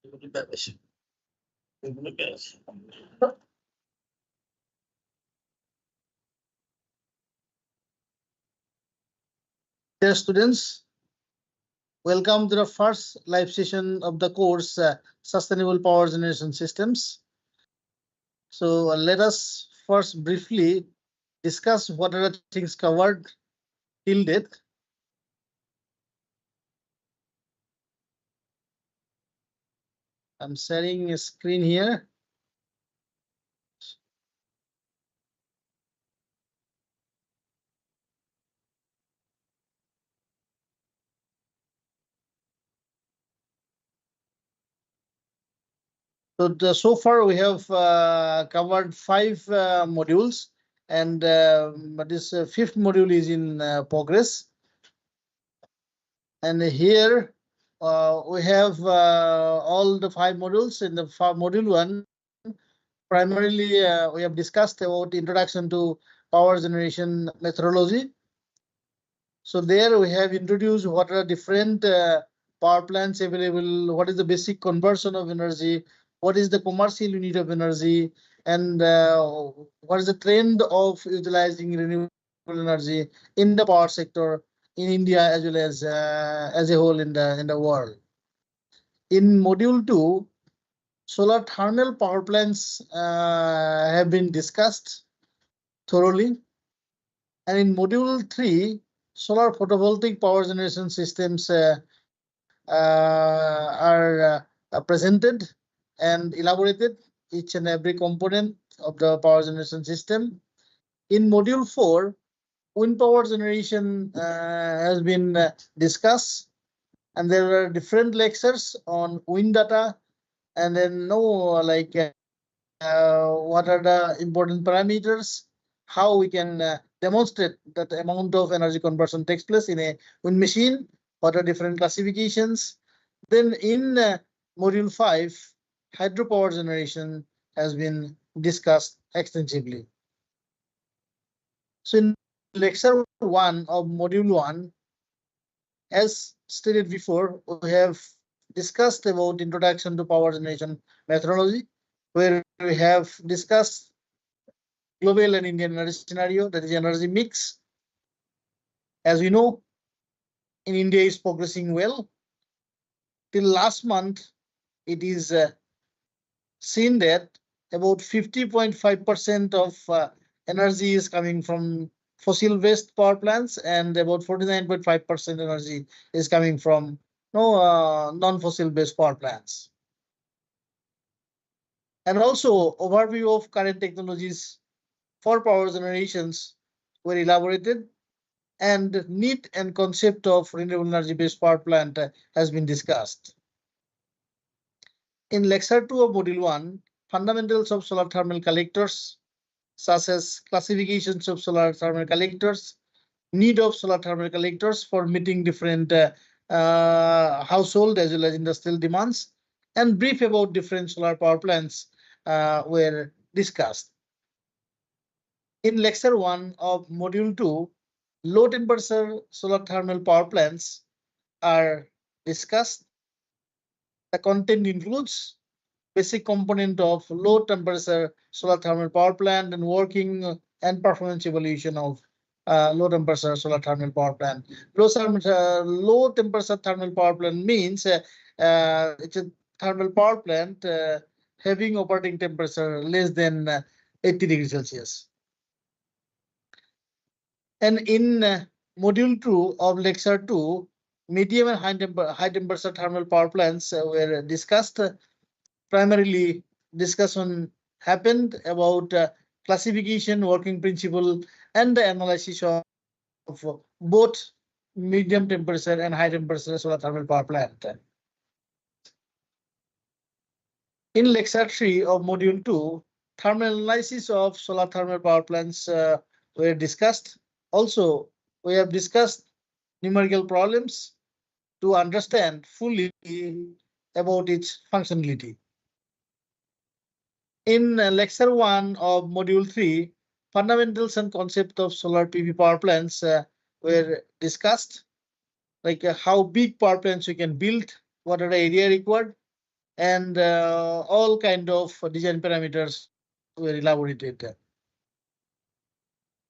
Dear students, welcome to the first live session of the course Sustainable Power Generation Systems. So let us first briefly discuss what are the things covered till date. I'm sharing a screen here. So far we have covered 5 modules, and this fifth module is in progress. And here we have all the 5 modules. In the module 1, primarily we have discussed about introduction to power generation methodology. So there we have introduced what are different power plants available, what is the basic conversion of energy, what is the commercial unit of energy, and what is the trend of utilizing renewable energy in the power sector in India as well as a whole in the world. In module 2, solar thermal power plants have been discussed thoroughly. And in module 3, solar photovoltaic power generation systems are presented and elaborated, each and every component of the power generation system. In module 4, wind power generation has been discussed, and there are different lectures on wind data, and then what are the important parameters, how we can demonstrate that the amount of energy conversion takes place in a wind machine, what are different classifications. Then in module 5, hydropower generation has been discussed extensively. So in lecture 1 of module 1, as stated before, we have discussed about introduction to power generation methodology, where we have discussed global and Indian energy scenario, that is energy mix. As we know, in India is progressing well. Till last month, it is seen that about 50.5% of energy is coming from fossil-based power plants, and about 49.5% energy is coming from non-fossil-based power plants. And also, overview of current technologies for power generations were elaborated, and need and concept of renewable energy-based power plant has been discussed. In lecture 2 of module 1, fundamentals of solar thermal collectors, such as classifications of solar thermal collectors, need of solar thermal collectors for meeting different household as well as industrial demands, and brief about different solar power plants were discussed. In lecture 1 of module 2, low temperature solar thermal power plants are discussed. The content includes basic component of low temperature solar thermal power plant and working and performance evaluation of low temperature solar thermal power plant. Low temperature thermal power plant means it's a thermal power plant having operating temperature less than 80 degrees Celsius. And in module 2 of lecture 2, medium and high temperature thermal power plants were discussed. Primarily, discussion happened about classification, working principle, and the analysis of both medium temperature and high temperature solar thermal power plant. In lecture 3 of module 2, thermal analysis of solar thermal power plants were discussed. Also, we have discussed numerical problems to understand fully about its functionality. In lecture 1 of module 3, fundamentals and concept of solar PV power plants were discussed, like how big power plants we can build, what are the area required, and all kind of design parameters were elaborated.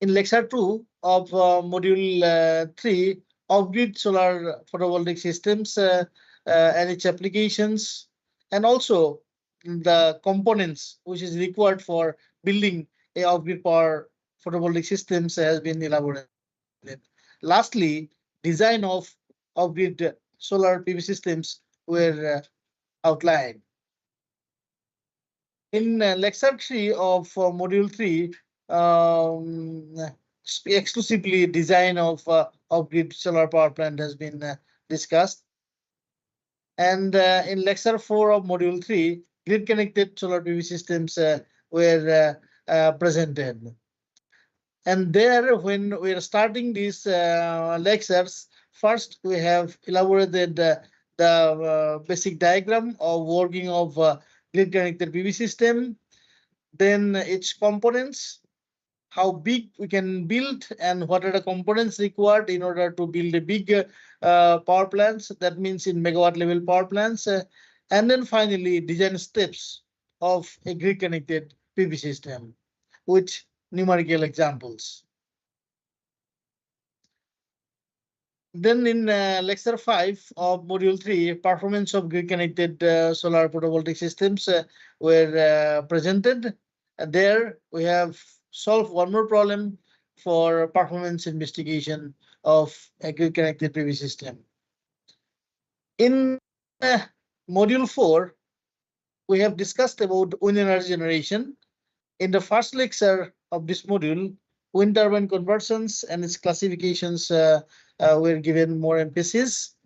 In lecture 2 of module 3, off-grid solar photovoltaic systems and its applications, and also the components which is required for building a off-grid power photovoltaic systems has been elaborated. Lastly, design of off-grid solar PV systems were outlined. In lecture 3 of module 3, exclusively design of off-grid solar power plant has been discussed. And in lecture 4 of module 3, grid connected solar PV systems were presented. And there, when we are starting these lectures, first we have elaborated the basic diagram of working of grid connected PV system, then its components, how big we can build, and what are the components required in order to build a big power plants. That means in megawatt level power plants, and then finally design steps of a grid connected PV system with numerical examples. Then in lecture 5 of module 3, performance of grid connected solar photovoltaic systems were presented. There we have solved one more problem for performance investigation of a grid connected PV system. In module 4, we have discussed about wind energy generation. In the first lecture of this module, wind turbine conversions and its classifications were given more emphasis,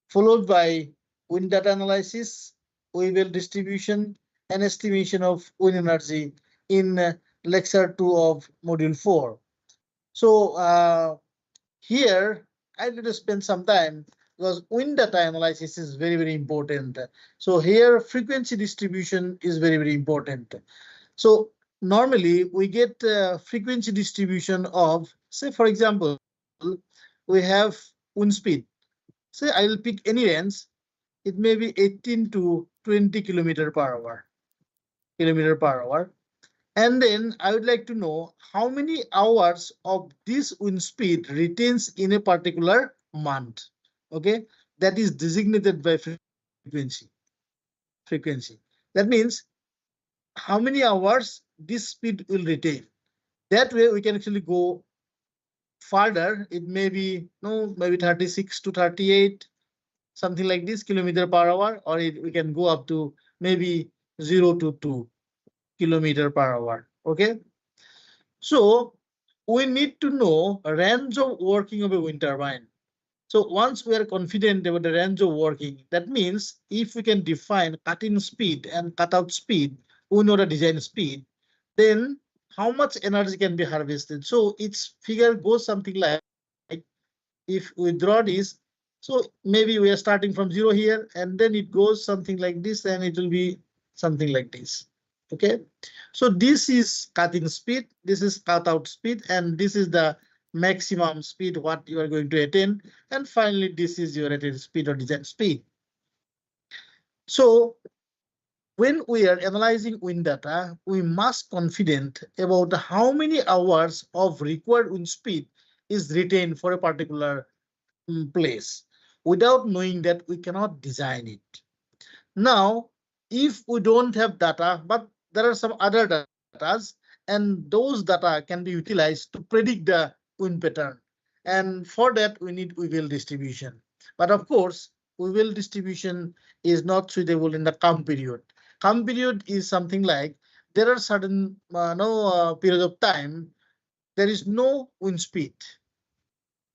followed by wind data analysis, wave distribution, and estimation of wind energy in lecture 2 of module 4. So here I need to spend some time because wind data analysis is very, very important. So here frequency distribution is very, very important. So normally we get frequency distribution of, say, for example, we have wind speed. Say I will pick any range. It may be 18 to 20 kilometer per hour. And then I would like to know how many hours of this wind speed retains in a particular month. Okay, that is designated by frequency. That means how many hours this speed will retain. That way we can actually go further. It may be maybe 36 to 38, something like this kilometer per hour, or we can go up to maybe 0 to 2 kilometer per hour. Okay, so we need to know a range of working of a wind turbine. So once we are confident about the range of working, that means if we can define cut-in speed and cut-out speed, we know the design speed, then how much energy can be harvested. So its figure goes something like, if we draw this, so maybe we are starting from 0 here, and then it goes something like this, and it will be something like this. Okay, so this is cut-in speed, this is cut-out speed, and this is the maximum speed what you are going to attain, and finally this is your rated speed or design speed. So when we are analyzing wind data, we must confident about how many hours of required wind speed is retained for a particular place. Without knowing that, we cannot design it. Now, if we don't have data, but there are some other data, and those data can be utilized to predict the wind pattern. And for that, we need Whewell distribution. But of course, Whewell distribution is not suitable in the calm period. Calm period is something like there are certain period of time there is no wind speed.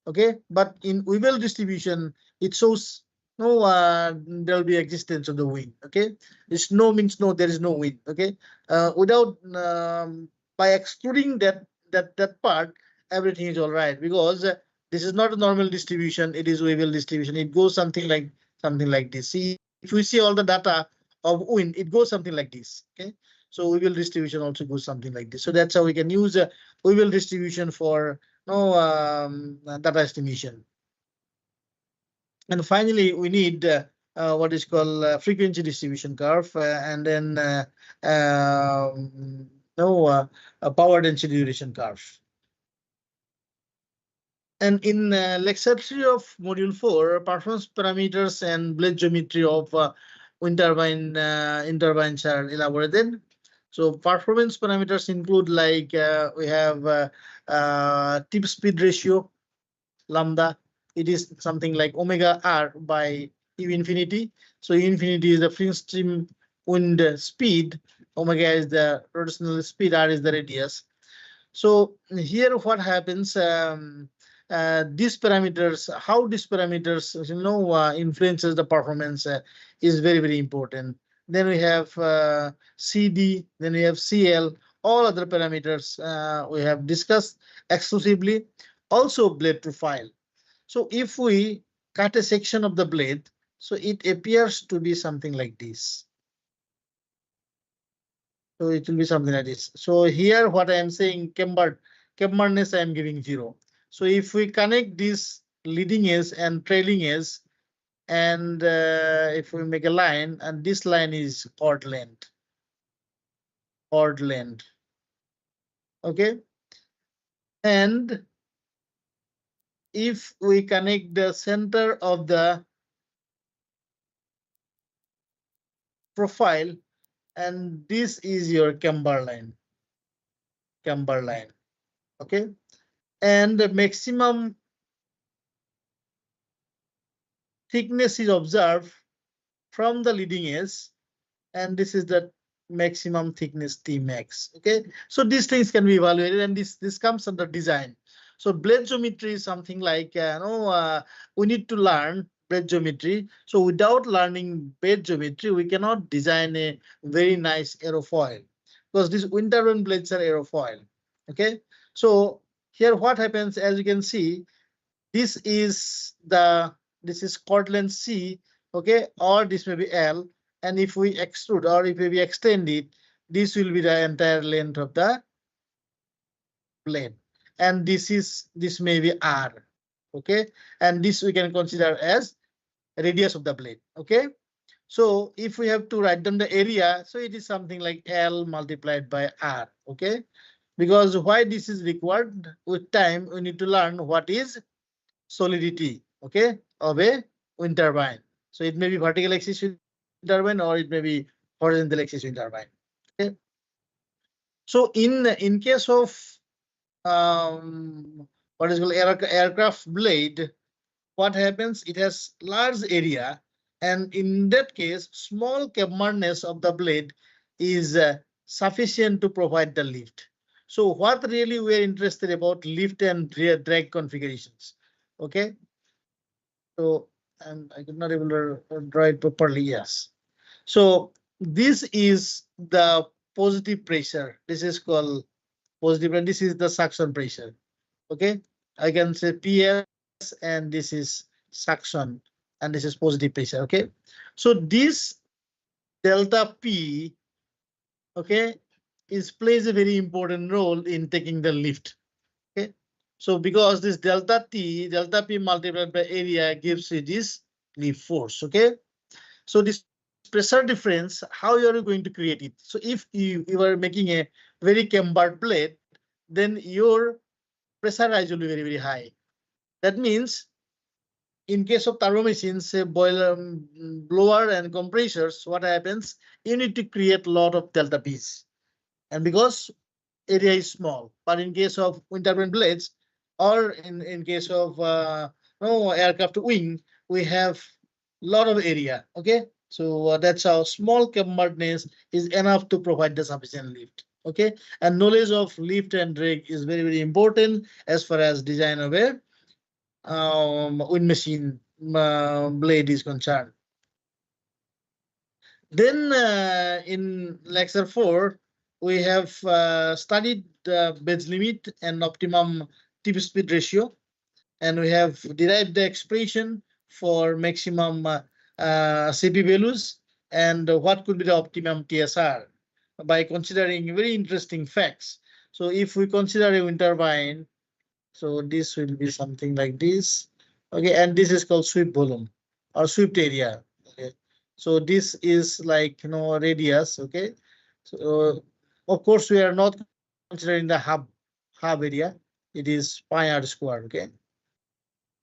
Okay, but in Whewell distribution, it shows there will be existence of the wind. Okay, it's no means no, there is no wind. Okay, without by excluding that part, everything is all right, because this is not a normal distribution, it is Whewell distribution. It goes something like this. See, if we see all the data of wind, it goes something like this. Okay, so Whewell distribution also goes something like this. So that's how we can use Whewell distribution for data estimation. And finally, we need what is called frequency distribution curve, and then no a power density duration curve. And in lecture 3 of module 4, performance parameters and blade geometry of wind turbine turbines are elaborated. So performance parameters include, like we have tip speed ratio, lambda. It is something like omega r by U infinity. So U infinity is the free stream wind speed, omega is the rotational speed, r is the radius. So here what happens, these parameters, how these parameters influences the performance is very, very important. Then we have CD, then we have CL, all other parameters we have discussed exclusively. Also blade profile. So if we cut a section of the blade, so it appears to be something like this. So it will be something like this. So here what I am saying, camberedness I am giving 0. So if we connect this leading edge and trailing edge, and if we make a line, and this line is chord length. Okay. And if we connect the center of the profile, and this is your camber line. Okay. And the maximum thickness is observed from the leading edge, and this is the maximum thickness T max. Okay, so these things can be evaluated, and this comes under design. So blade geometry is something like we need to learn blade geometry. So without learning blade geometry, we cannot design a very nice aerofoil, because these wind turbine blades are aerofoil. Okay, so here what happens, as you can see, this is chord length C, okay, or this may be L, and if we extrude or if we extend it, this will be the entire length of the blade, and this may be R, okay, and this we can consider as radius of the blade. Okay, so if we have to write down the area, so it is something like L multiplied by R. Okay, because why this is required, with time we need to learn what is solidity, okay, of a wind turbine. So it may be vertical axis wind turbine, or it may be horizontal axis wind turbine. Okay. So in case of what is called aircraft blade, what happens? It has large area, and in that case, small camberedness of the blade is sufficient to provide the lift. So what really we are interested about, lift and drag configurations. Okay, so and I could not able to draw it properly. Yes, so this is the positive pressure. This is called positive, and this is the suction pressure. Okay, I can say PS, and this is suction, and this is positive pressure. Okay, so this delta P, okay, plays a very important role in taking the lift. Okay, so because this delta P multiplied by area gives you this lift force. Okay, so this pressure difference, how you are going to create it? So if you are making a very cambered blade, then your pressure rise will be very, very high. That means in case of turbo machines, say boiler, blower and compressors, what happens? You need to create a lot of delta P's, and because area is small. But in case of wind turbine blades, or in case of aircraft wing, we have a lot of area. Okay, so that's how small camberedness is enough to provide the sufficient lift. Okay, and knowledge of lift and drag is very, very important as far as design of a wind machine blade is concerned. Then in lecture 4, we have studied the base limit and optimum tip speed ratio, and we have derived the expression for maximum CP values and what could be the optimum TSR by considering very interesting facts. So if we consider a wind turbine, so this will be something like this. Okay, and this is called sweep volume or swept area. Okay, So this is like radius. Okay. So of course we are not considering the hub area. It is pi r square. Okay.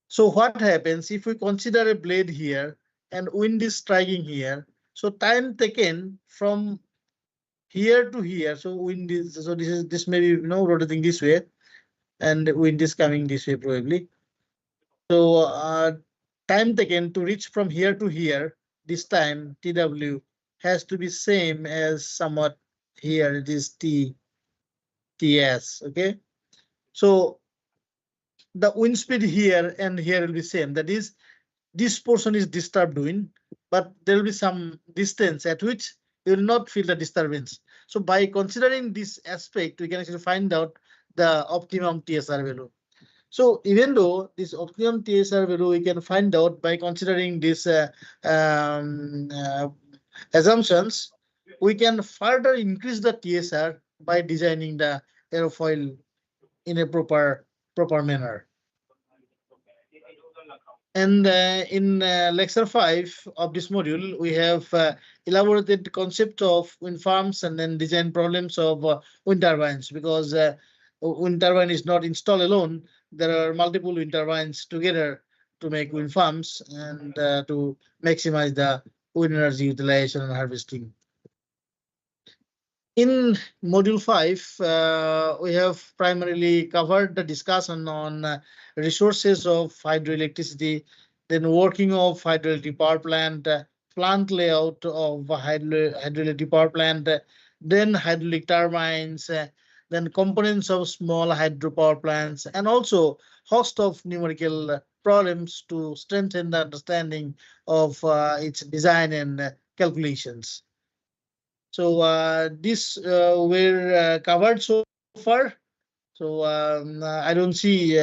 So what happens if we consider a blade here and wind is striking here? So time taken from here to here. So wind is, so this may be rotating this way, and wind is coming this way probably. So time taken to reach from here to here, this time TW has to be same as somewhat here. It is TS. Okay. So the wind speed here and here will be same. That is, this portion is disturbed wind, but there will be some distance at which you will not feel the disturbance. So by considering this aspect, we can actually find out the optimum TSR value. So even though this optimum TSR value we can find out by considering this um, uh, assumptions, we can further increase the TSR by designing the aerofoil in a proper manner. And in lecture 5 of this module, we have elaborated the concept of wind farms and then design problems of wind turbines, because wind turbine is not installed alone. There are multiple wind turbines together to make wind farms and to maximize the wind energy utilization and harvesting. In module 5, we have primarily covered the discussion on resources of hydroelectricity, then working of hydroelectric power plant, plant layout of hydroelectric power plant, then hydraulic turbines, then components of small hydropower plants, and also host of numerical problems to strengthen the understanding of its design and calculations. So this were covered so far. So I don't see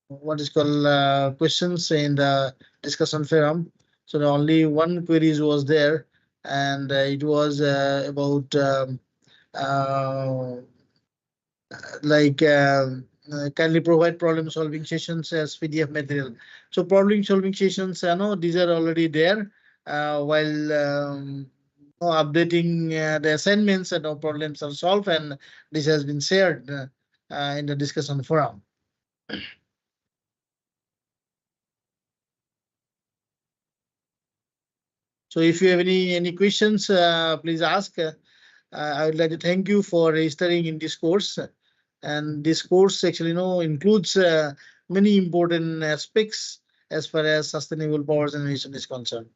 what is called questions in the discussion forum. So the only one queries was there, and it was about uh, like kindly provide problem solving sessions as PDF material. So problem solving sessions, these are already there. While updating the assignments and our problems are solved, and this has been shared in the discussion forum. So if you have any questions, please ask. I would like to thank you for registering in this course. And this course actually includes many important aspects as far as sustainable power generation is concerned.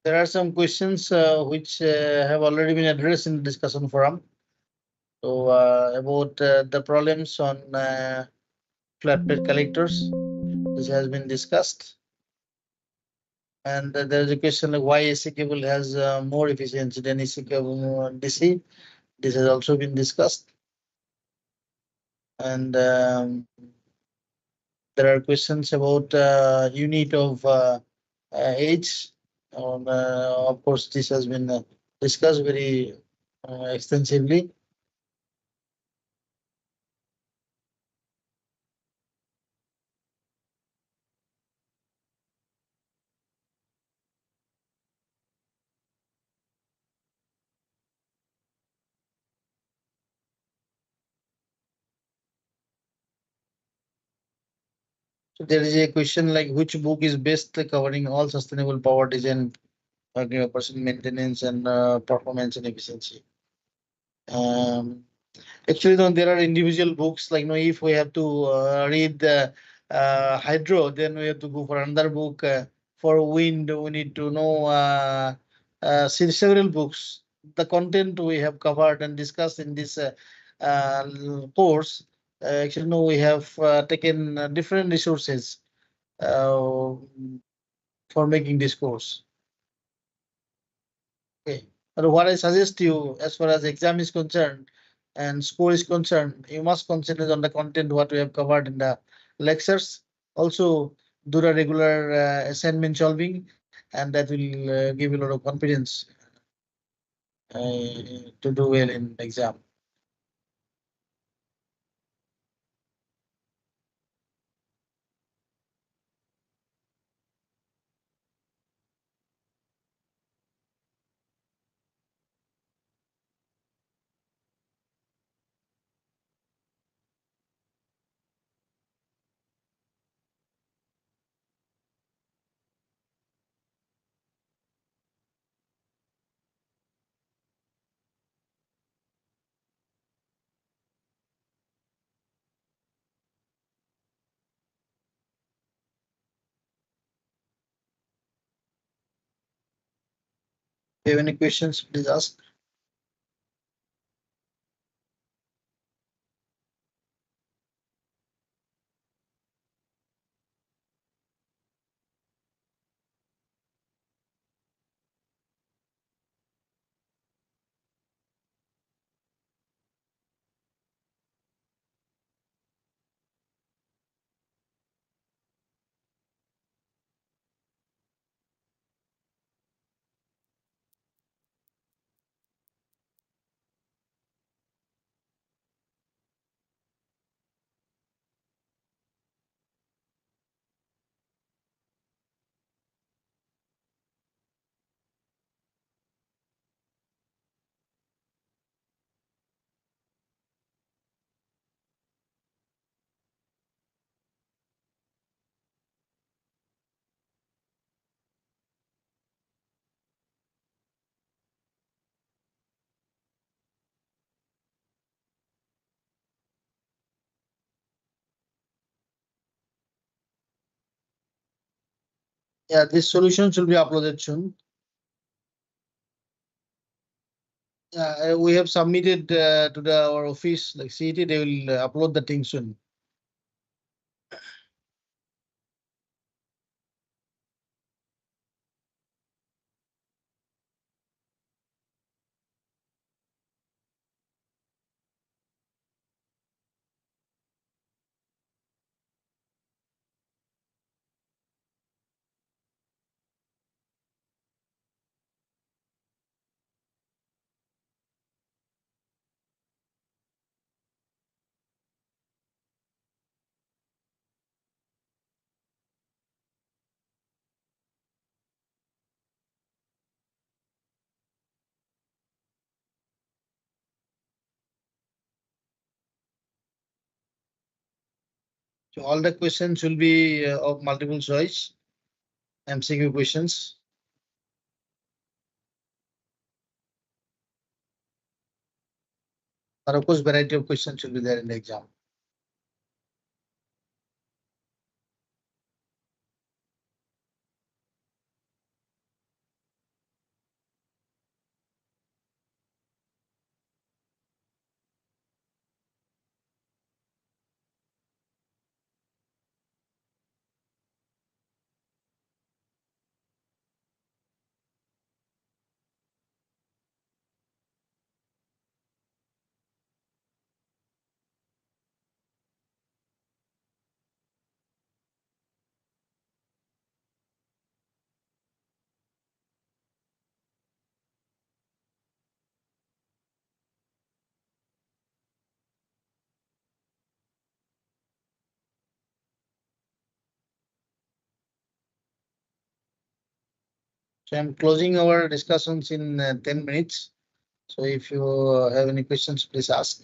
There are some questions which have already been addressed in the discussion forum. So about the problems on flat plate collectors, this has been discussed. And there is a question like why AC cable has more efficiency than AC cable DC. This has also been discussed. And there are questions about unit of age. Of course, this has been discussed very extensively. So there is a question like which book is best covering all sustainable power design, person maintenance and performance and efficiency. Um, Actually, no, there are individual books like no, if we have to read the hydro, then we have to go for another book. For wind, we need to know several books. The content we have covered and discussed in this course. Actually, no, we have taken different resources for making this course. Okay. But what I suggest you, as far as exam is concerned and score is concerned, you must concentrate on the content what we have covered in the lectures. Also, do the regular assignment solving, and that will give you a lot of confidence to do well in exam. If you have any questions, please ask. Yeah, this solution will be uploaded soon. We have submitted to our office like CET. They will upload the thing soon. So all the questions will be of multiple choice, MCQ questions. But of course, variety of questions will be there in the exam. So I'm closing our discussions in 10 minutes. So if you have any questions, please ask.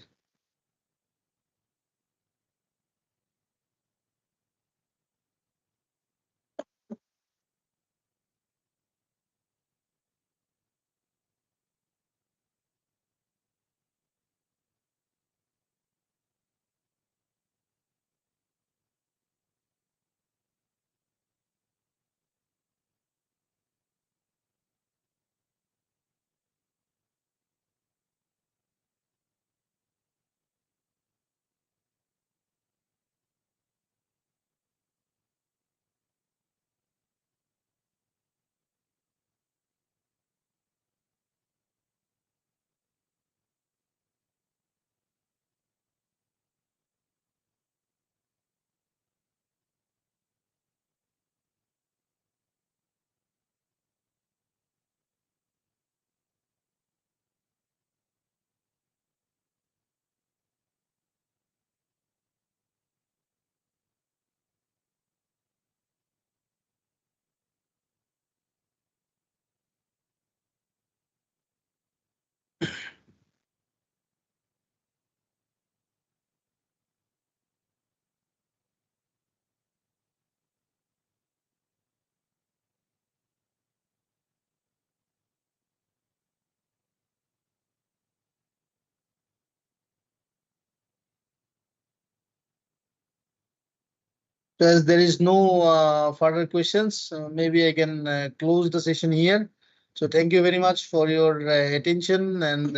So as there is no further questions, maybe I can close the session here. So thank you very much for your attention and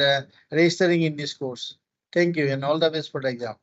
registering in this course. Thank you and all the best for the exam.